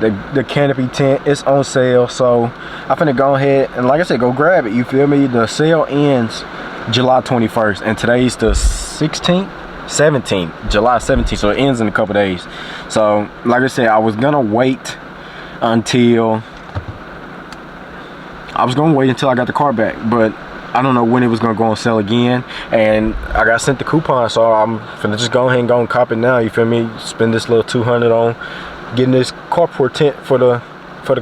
the Canopy tent. It's on sale, so I'm finna go ahead and, like I said, go grab it. You feel me? The sale ends July 21st, and today's the 16th, 17th, July 17th, so it ends in a couple days. So, like I said, I was gonna wait until I got the car back, but I don't know when it was gonna go on sale again, and I got sent the coupon, so I'm finna just go ahead and go and cop it now. You feel me? Spend this little $200 on getting this carport tent for the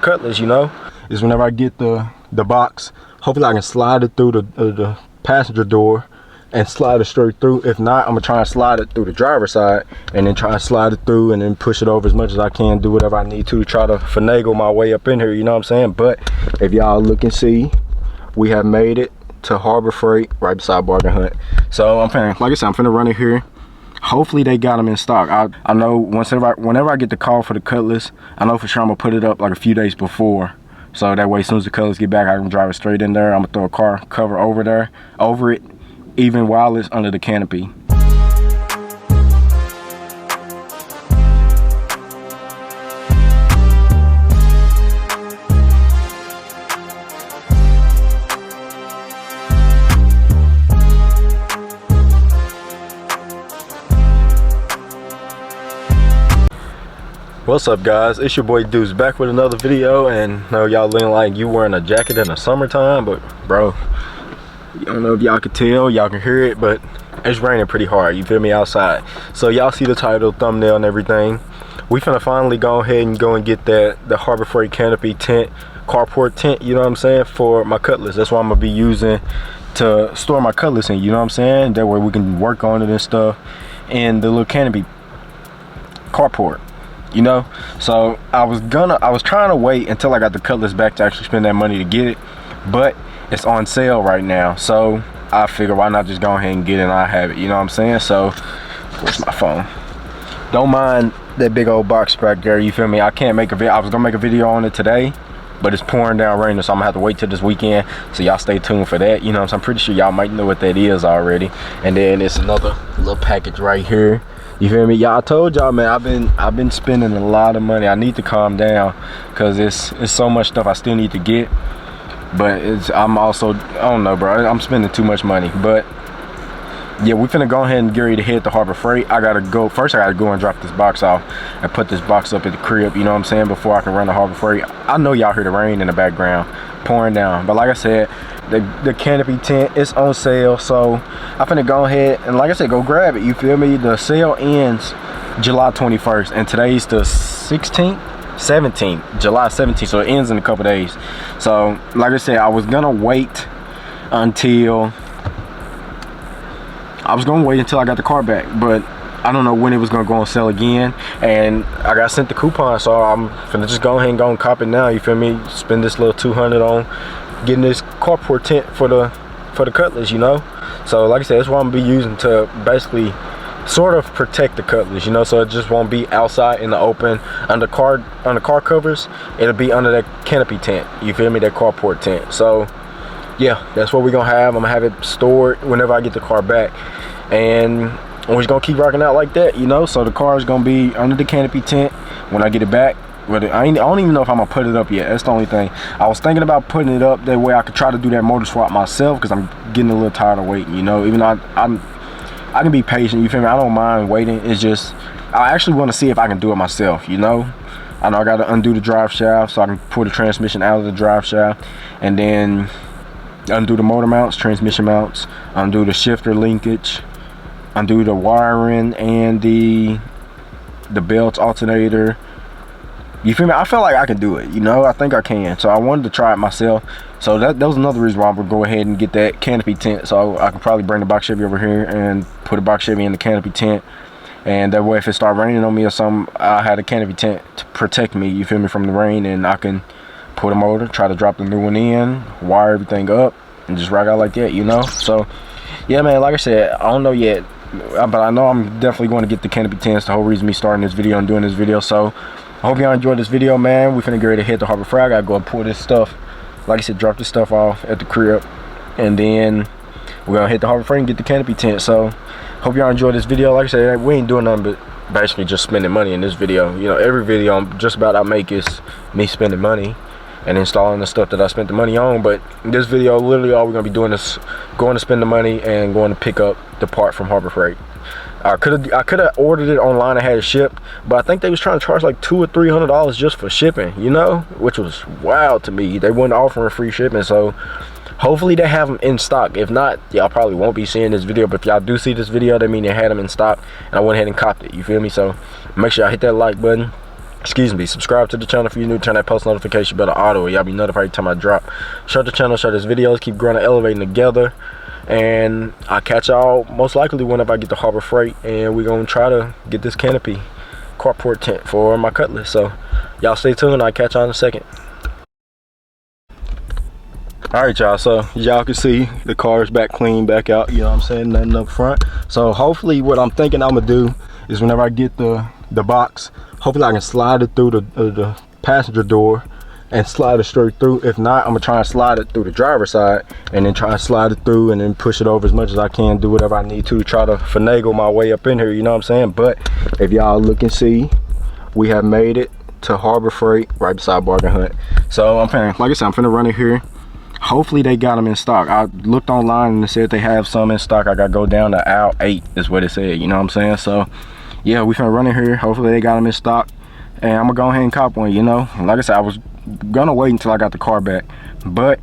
Cutlass. You know, is whenever I get the box, hopefully I can slide it through the passenger door and slide it straight through. If not, I'm gonna try and slide it through the driver's side and then try and slide it through and then push it over as much as I can, do whatever I need to try to finagle my way up in here, you know what I'm saying? But if y'all look and see, we have made it to Harbor Freight right beside Bargain Hunt. So I'm finna, like I said, I'm finna run it here. Hopefully they got them in stock. I know whenever I get the call for the Cutlass, I know for sure I'm gonna put it up like a few days before, so that way as soon as the Cutlass get back, I can drive it straight in there. I'm gonna throw a car cover over it, even while it's under the canopy. What's up, guys? It's your boy Deuce back with another video, and I know y'all looking like you wearing a jacket in the summertime, but bro, I don't know if y'all can tell, y'all can hear it, but it's raining pretty hard, you feel me, outside. So y'all see the title, thumbnail, and everything. We finna finally go ahead and get the Harbor Freight Canopy tent, carport tent, you know what I'm saying, for my Cutlass. That's what I'm gonna be using to store my Cutlass in, you know what I'm saying? That way we can work on it and stuff. And the little canopy carport, you know. So I was trying to wait until I got the Cutlass back to actually spend that money to get it, but it's on sale right now, so I figure why not just go ahead and get it and I have it, you know what I'm saying? So where's my phone? Don't mind that big old box back there, you feel me? I can't make a video. I was gonna make a video on it today, but it's pouring down raining, so I'm gonna have to wait till this weekend, so y'all stay tuned for that, you know. So I'm pretty sure y'all might know what that is already. And then it's another little package right here. You feel me? Y'all, I told y'all, man, I've been spending a lot of money. I need to calm down because it's so much stuff I still need to get. But I'm also, I don't know, bro, I'm spending too much money. But yeah, we finna go ahead and get ready to hit the Harbor Freight. First I gotta go and drop this box off and put this box up at the crib, you know what I'm saying, before I can run the Harbor Freight. I know y'all hear the rain in the background pouring down, but like I said, the canopy tent is on sale, so I'm finna go ahead and, like I said, go grab it, you feel me? The sale ends July 21st, and today's the 16th, 17th, July 17th, so it ends in a couple days. So like I said, I was gonna wait until I got the car back, but I don't know when it was gonna go on sale again, and I got sent the coupon, so I'm finna just go ahead and go and cop it now, you feel me? Spend this little $200 on getting this carport tent for the Cutlass, you know. So like I said, that's what I'm gonna be using to basically sort of protect the Cutlass, you know, so it just won't be outside in the open under car covers. It'll be under that canopy tent, you feel me, that carport tent. So yeah, that's what we're gonna have. I'm gonna have it stored whenever I get the car back, and we're just gonna keep rocking out like that, you know. So the car is gonna be under the canopy tent when I get it back. But I don't even know if I'm gonna put it up yet. That's the only thing. I was thinking about putting it up that way I could try to do that motor swap myself, because I'm getting a little tired of waiting, you know. Even though I can be patient, you feel me? I don't mind waiting. It's just I actually want to see if I can do it myself, you know. I know I got to undo the drive shaft so I can pull the transmission out of the drive shaft, and then undo the motor mounts, transmission mounts, undo the shifter linkage, undo the wiring and the belts, alternator. You feel me? I feel like I can do it, you know. I think I can, so I wanted to try it myself. So that was another reason why I'm gonna go ahead and get that canopy tent, so I can probably bring the box Chevy over here and put a box Chevy in the canopy tent, and that way if it start raining on me or something, I had a canopy tent to protect me, you feel me, from the rain, and I can put a motor, try to drop the new one in, wire everything up, and just rock out like that, you know. So yeah, man, like I said, I don't know yet, but I know I'm definitely going to get the canopy tents. The whole reason me starting this video and doing this video. So I hope y'all enjoyed this video, man. We finna get ready to hit the Harbor Freight. I gotta go and pull this stuff, like I said, drop this stuff off at the crib, and then we're gonna hit the Harbor Freight and get the canopy tent. So hope y'all enjoyed this video. Like I said, we ain't doing nothing but basically just spending money in this video. You know, every video I'm just about I make is me spending money and installing the stuff that I spent the money on. But in this video, literally all we're gonna be doing is going to spend the money and going to pick up the part from Harbor Freight. I could have ordered it online and had it shipped, but I think they was trying to charge like $200 or $300 just for shipping, you know, which was wild to me. They weren't offering free shipping, so hopefully they have them in stock. If not, y'all probably won't be seeing this video, but if y'all do see this video, that mean they had them in stock, and I went ahead and copped it, you feel me? So make sure y'all hit that like button, excuse me, subscribe to the channel if you're new, turn that post notification bell to auto, y'all be notified every time I drop. Share the channel, share this videos, keep growing and elevating together. And I'll catch y'all most likely whenever I get to Harbor Freight, and we're gonna try to get this Canopy carport tent for my Cutlass. So y'all stay tuned, I'll catch y'all in a second. All right, y'all, so y'all can see the car is back clean, back out, you know what I'm saying, nothing up front. So hopefully what I'm thinking I'm gonna do is whenever I get the box, hopefully I can slide it through the passenger door and slide it straight through. If not, I'm gonna try and slide it through the driver's side and then try and slide it through and then push it over as much as I can, do whatever I need to try to finagle my way up in here, you know what I'm saying? But if y'all look and see, we have made it to Harbor Freight right beside Bargain Hunt. So I'm finna, like I said, I'm finna run it here. Hopefully they got them in stock. I looked online and it said they have some in stock. I gotta go down to aisle 8 is what it said, you know what I'm saying? So yeah, we finna run it here. Hopefully they got them in stock, and I'm gonna go ahead and cop one, you know? Like I said, I was gonna wait until I got the car back, but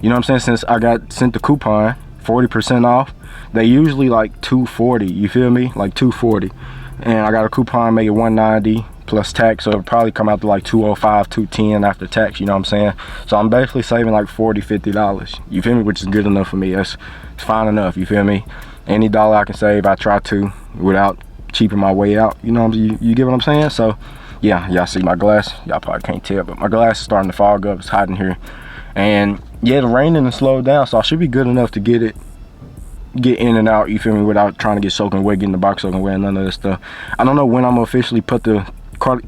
you know what I'm saying, since I got sent the coupon 40% off, they usually like $240, you feel me, like $240, and I got a coupon make it $190 plus tax, so it'll probably come out to like $205, $210 after tax, you know what I'm saying? So I'm basically saving like $40-50, you feel me, which is good enough for me. That's fine enough, you feel me? Any dollar I can save, I try to, without cheaping my way out, you know, you get what I'm saying? So yeah, y'all see my glass, y'all probably can't tell, but my glass is starting to fog up, it's hot in here. And yeah, the raining has slowed down, so I should be good enough to get in and out, you feel me, without trying to get soaking wet, getting the box soaking wet and none of this stuff. I don't know when I'm gonna officially put the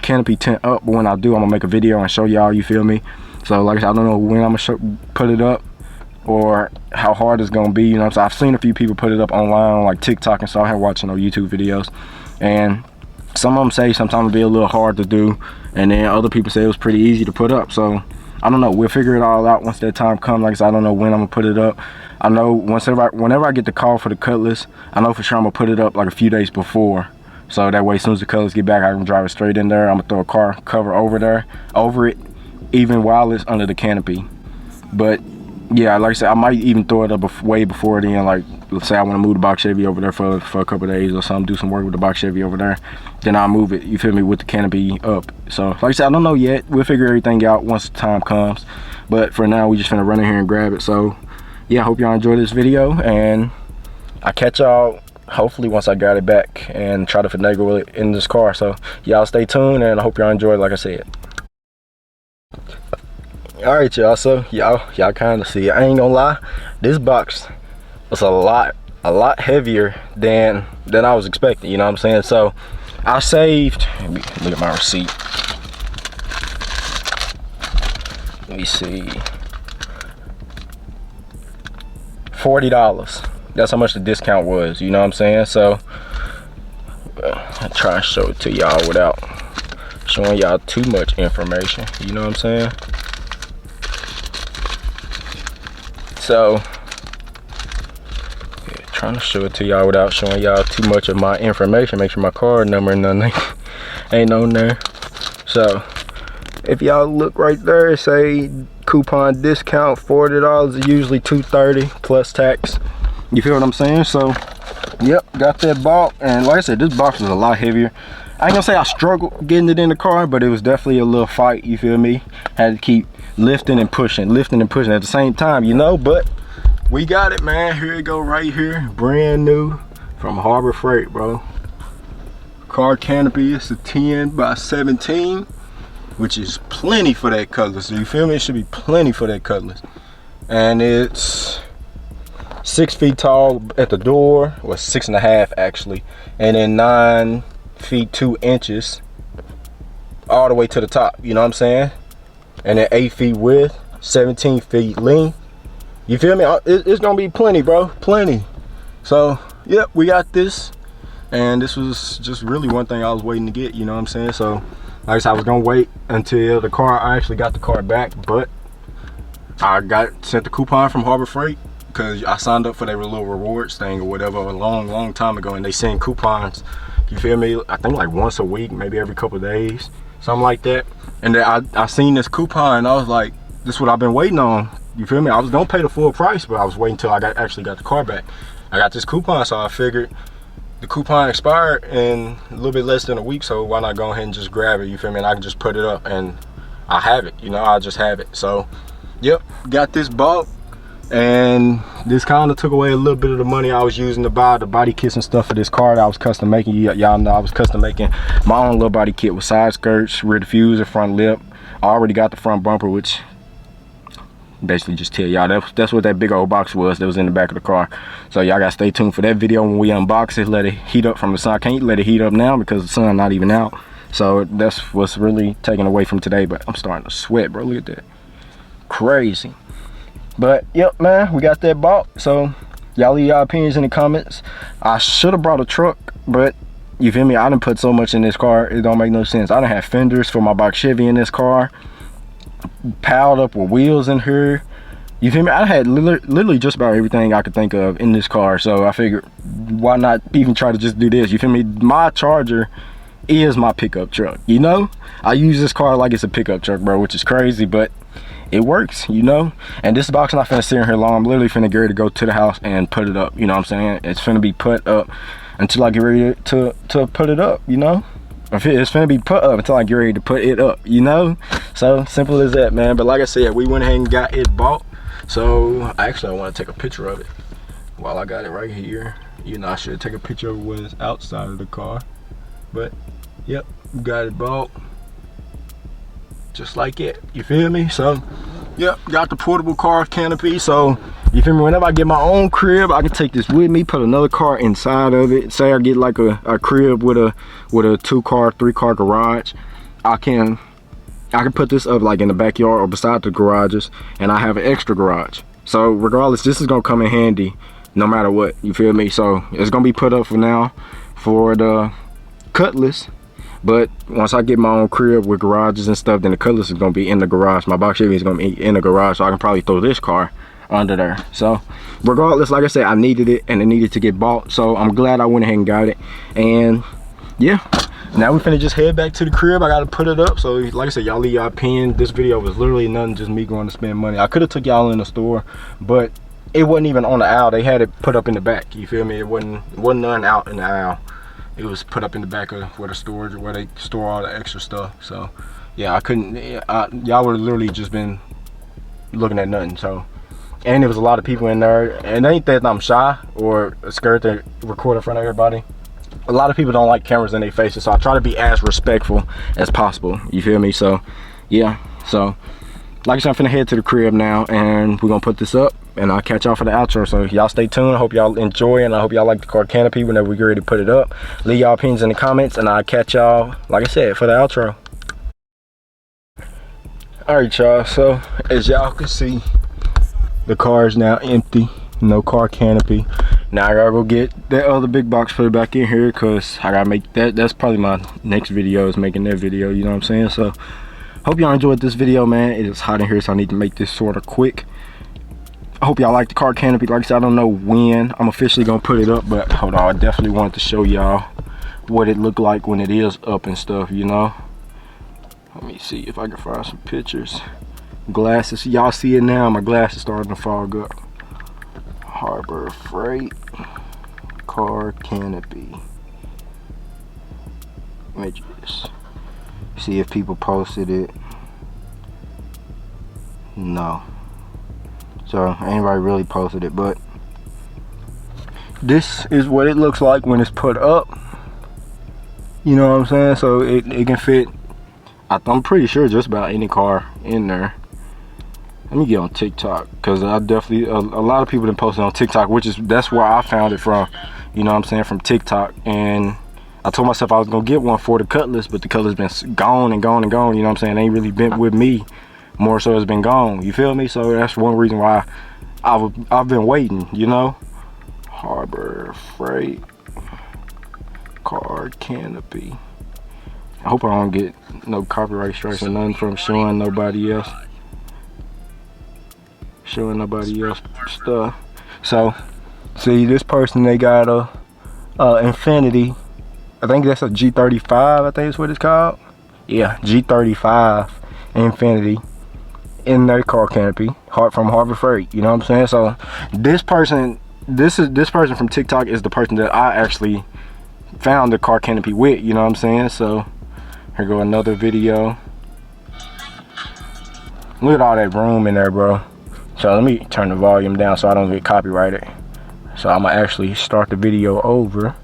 Canopy tent up, but when I do, I'm gonna make a video and show y'all, you feel me? So like I said, I don't know when I'm gonna put it up or how hard it's gonna be, you know what I'm saying? I've seen a few people put it up online on like TikTok and so I have watching no YouTube videos, and some of them say sometimes it'll be a little hard to do, and then other people say it was pretty easy to put up. So I don't know, we'll figure it all out once that time comes. Like I said, I don't know when I'm gonna put it up. I know whenever I get the call for the Cutlass, I know for sure I'm gonna put it up like a few days before, so that way as soon as the Cutlass get back, I can drive it straight in there. I'm gonna throw a car cover over it, even while it's under the canopy. But yeah, like I said, I might even throw it up way before then. Like, let's say I want to move the box Chevy over there for a couple of days or something, do some work with the box Chevy over there, then I'll move it, you feel me, with the canopy up. So like I said, I don't know yet, we'll figure everything out once the time comes, but for now we just finna run in here and grab it. So yeah, I hope y'all enjoy this video, and I catch y'all hopefully once I got it back and try to finagle it in this car. So y'all stay tuned, and I hope y'all enjoy it like I said. All right, y'all, so y'all kind of see it. I ain't gonna lie, this box was a lot heavier than I was expecting, you know what I'm saying? So I saved, look at my receipt, let me see, $40. That's how much the discount was, you know what I'm saying? So I'll try and show it to y'all without showing y'all too much information, you know what I'm saying? So yeah, trying to show it to y'all without showing y'all too much of my information, make sure my card number and nothing ain't on there. So if y'all look right there, it say coupon discount $40, usually $230 plus tax, you feel what I'm saying? So yep, got that bought, and like I said, this box was a lot heavier. I ain't gonna say I struggled getting it in the car, but it was definitely a little fight, you feel me? Had to keep lifting and pushing at the same time, you know, but we got it, man. Here it go right here, brand new from Harbor Freight, bro. Car canopy, it's a 10 by 17, which is plenty for that Cutlass, you feel me? It should be plenty for that Cutlass. And it's 6 feet tall at the door, or 6.5 actually, and then 9 feet 2 inches all the way to the top, you know what I'm saying? And then 8 feet width, 17 feet length, you feel me? It's gonna be plenty, bro, plenty. So yep, we got this, and this was just really one thing I was waiting to get, you know what I'm saying? So like I said, I was gonna wait until the car, I actually got the car back, but I sent the coupon from Harbor Freight because I signed up for their little rewards thing or whatever a long time ago, and they send coupons, you feel me, I think like once a week, maybe every couple of days, something like that. And then I seen this coupon and I was like, this is what I've been waiting on, you feel me? I was gonna pay the full price, but I was waiting until I actually got the car back. I got this coupon, so I figured the coupon expired in a little bit less than a week, so why not go ahead and just grab it, you feel me? And I can just put it up and I have it, you know, I'll just have it. So yep, got this bought, and this kind of took away a little bit of the money I was using to buy the body kits and stuff for this car that I was custom making. Y'all know I was custom making my own little body kit with side skirts, rear diffuser, front lip. I already got the front bumper, which basically just tell y'all that's what that big old box was that was in the back of the car. So y'all gotta stay tuned for that video when we unbox it, let it heat up from the sun. I can't let it heat up now because the sun not even out, so that's what's really taken away from today. But I'm starting to sweat, bro, look at that, crazy. But yep, man, we got that bought. So y'all leave y'all opinions in the comments. I should have brought a truck, but you feel me, I done put so much in this car, it don't make no sense. I done have fenders for my box Chevy in this car, piled up with wheels in here, you feel me? I had literally just about everything I could think of in this car, so I figured why not even try to just do this, you feel me? My Charger is my pickup truck, you know? I use this car like it's a pickup truck, bro, which is crazy, but it works, you know? And this box not finna sit in here long. I'm literally finna get ready to go to the house and put it up, you know what I'm saying? It's finna be put up until I get ready to put it up, you know? It's finna be put up until I get ready to put it up, you know? So simple as that, man. But like I said, we went ahead and got it bought. So actually I want to take a picture of it while I got it right here. You know, I should take a picture of it when it's outside of the car. But yep, got it bought just like it, you feel me? So yep, got the portable car canopy. So you feel me, whenever I get my own crib, I can take this with me, put another car inside of it. Say I get like a crib with a 2-car, 3-car garage, I can put this up like in the backyard or beside the garages, and I have an extra garage. So regardless, this is gonna come in handy no matter what, you feel me? So it's gonna be put up for now for the Cutlass, but once I get my own crib with garages and stuff, then the Cutlass is gonna be in the garage. My box Chevy is gonna be in the garage, so I can probably throw this car under there. So regardless, like I said, I needed it and it needed to get bought, so I'm glad I went ahead and got it. And yeah, now we finna just head back to the crib. I gotta put it up. So like I said, y'all leave your opinion. This video was literally nothing, just me going to spend money. I could have took y'all in the store, but it wasn't even on the aisle. They had it put up in the back, you feel me? It wasn't none out in the aisle. It was put up in the back of where the storage, where they store all the extra stuff. So yeah, I couldn't, y'all would have literally just been looking at nothing. So, and there was a lot of people in there, and it ain't that I'm shy or scared to record in front of everybody. A lot of people don't like cameras in their faces, so I try to be as respectful as possible, you feel me? So yeah, so like I said, I'm finna head to the crib now, and we're gonna put this up, and I'll catch y'all for the outro. So y'all stay tuned. I hope y'all enjoy, and I hope y'all like the car canopy whenever we get ready to put it up. Leave y'all opinions in the comments, and I'll catch y'all, like I said, for the outro. All right, y'all, so as y'all can see, the car is now empty, no car canopy. Now I gotta go get that other big box, put it back in here, because I gotta make that. That's probably my next video, is making that video, you know what I'm saying? So hope y'all enjoyed this video, man. It is hot in here, so I need to make this sort of quick. I hope y'all like the car canopy. Like I said, I don't know when I'm officially gonna put it up, but hold on, I definitely wanted to show y'all what it looked like when it is up and stuff, you know? Let me see if I can find some pictures. Glasses, y'all see it now, my glasses starting to fog up. Harbor Freight car canopy. Images. See if people posted it. No. So anybody really posted it, but this is what it looks like when it's put up. You know what I'm saying? So it can fit, I'm pretty sure, just about any car in there. Let me get on TikTok, because I definitely, a lot of people done posted on TikTok, that's where I found it from, you know what I'm saying, from TikTok. And I told myself I was gonna get one for the Cutlass, but the Cutlass been gone and gone and gone, you know what I'm saying? It ain't really been with me, more so it's been gone, you feel me? So that's one reason why I've been waiting, you know? Harbor Freight car canopy. I hope I don't get no copyright strikes or nothing from showing nobody else. Showing nobody else stuff. So, see this person, they got a Infinity. I think that's a G35, I think is what it's called. Yeah, G35 Infinity in their car canopy, from Harbor Freight. You know what I'm saying? So this person from TikTok is the person that I actually found the car canopy with. You know what I'm saying? So here go another video. Look at all that room in there, bro. So let me turn the volume down so I don't get copyrighted. So I'm gonna actually start the video over.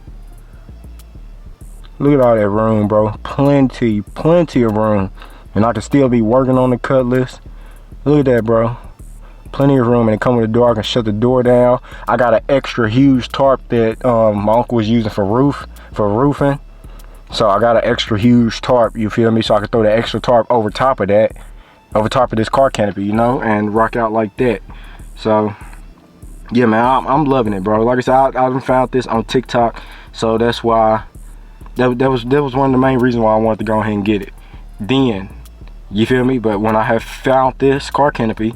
Look at all that room, bro. Plenty of room. And I can still be working on the Cutlass. Look at that, bro. Plenty of room, and it come with a door. I can shut the door down. I got an extra huge tarp that my uncle was using for roofing. So I got an extra huge tarp, you feel me? So I can throw the extra tarp over top of that, over top of this car canopy, you know, and rock out like that. So yeah, man, I'm loving it, bro. Like I said, I found this on TikTok, so that's why. That was one of the main reasons why I wanted to go ahead and get it then, you feel me? But when I have found this car canopy,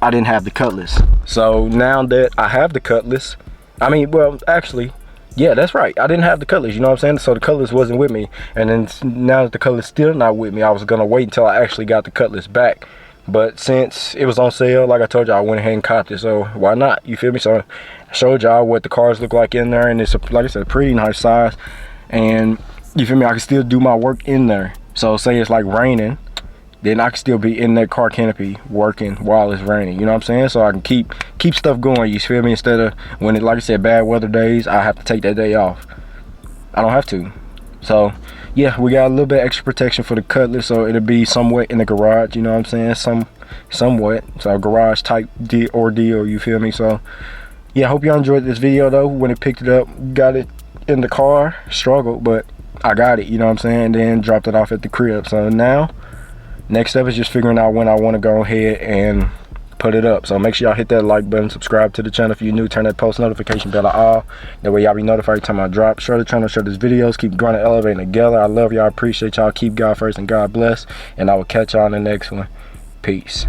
I didn't have the Cutlass. So now that I have the Cutlass, I mean, well, actually, yeah, that's right, I didn't have the Cutlass, you know what I'm saying? So the Cutlass wasn't with me, and then now that the Cutlass still not with me, I was gonna wait until I actually got the Cutlass back. But since it was on sale, like I told y'all, I went ahead and copped it, so why not, you feel me? So I showed y'all what the cars look like in there, and it's like I said, a pretty nice size. And you feel me, I can still do my work in there. So say it's like raining, then I can still be in that car canopy working while it's raining, you know what I'm saying? So I can keep stuff going, you feel me? Instead of when it, like I said, bad weather days, I have to take that day off. I don't have to. So yeah, we got a little bit extra protection for the Cutlass, so it'll be somewhat in the garage, you know what I'm saying? Somewhat, so garage type ordeal, you feel me? So yeah, I hope y'all enjoyed this video though. When it picked it up, got it in the car, struggled, but I got it, you know what I'm saying? Then dropped it off at the crib. So now next step is just figuring out when I want to go ahead and put it up. So make sure y'all hit that like button, subscribe to the channel if you're new, turn that post notification bell on all, that way y'all be notified every time I drop. Share the channel, share these videos, keep growing and elevating together. I love y'all, appreciate y'all, keep God first and God bless, and I will catch y'all in the next one. Peace.